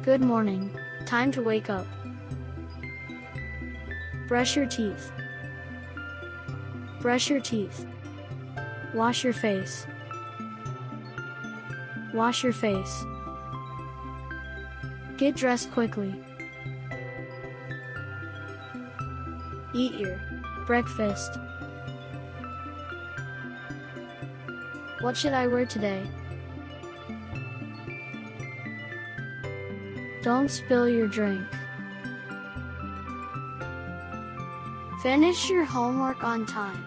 Good morning. Time to wake up. Brush your teeth. Brush your teeth. Wash your face. Wash your face. Get dressed quickly. Eat your breakfast. What should I wear today? Don't spill your drink. Finish your homework on time.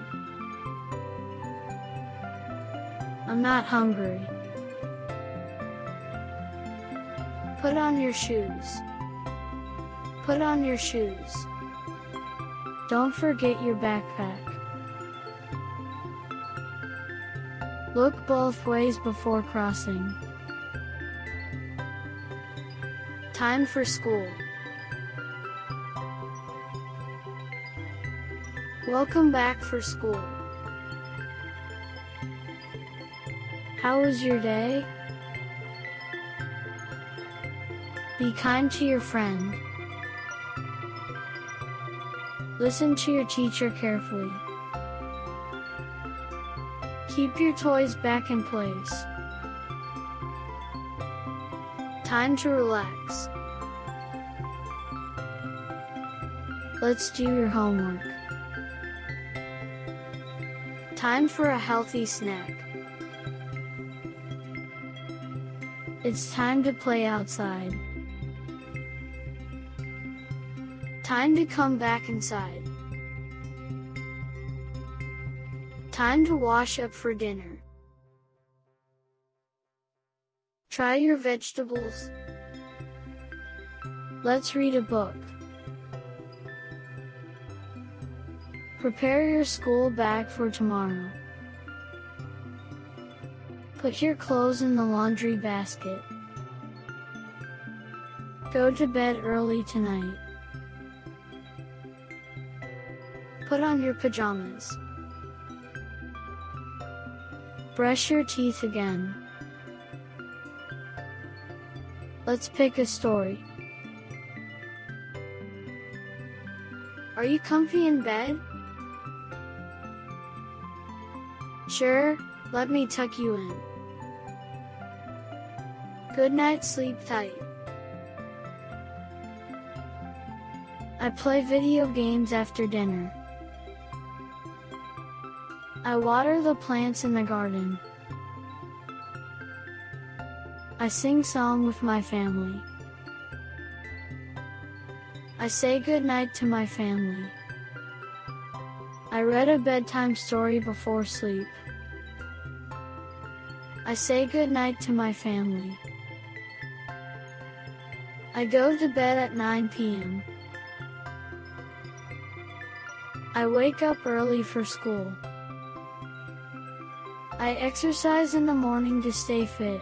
I'm not hungry. Put on your shoes. Put on your shoes. Don't forget your backpack. Look both ways before crossing. Time for school. Welcome back for school. How was your day? Be kind to your friend. Listen to your teacher carefully. Keep your toys back in place. Time to relax. Let's do your homework. Time for a healthy snack. It's time to play outside. Time to come back inside. Time to wash up for dinner. Try your vegetables. Let's read a book. Prepare your school bag for tomorrow. Put your clothes in the laundry basket. Go to bed early tonight. Put on your pajamas. Brush your teeth again. Let's pick a story. Are you comfy in bed? Sure, let me tuck you in. Good night, sleep tight. I play video games after dinner. I water the plants in the garden. I sing song with my family. I say goodnight to my family. I read a bedtime story before sleep. I say goodnight to my family. I go to bed at 9 p.m. I wake up early for school. I exercise in the morning to stay fit.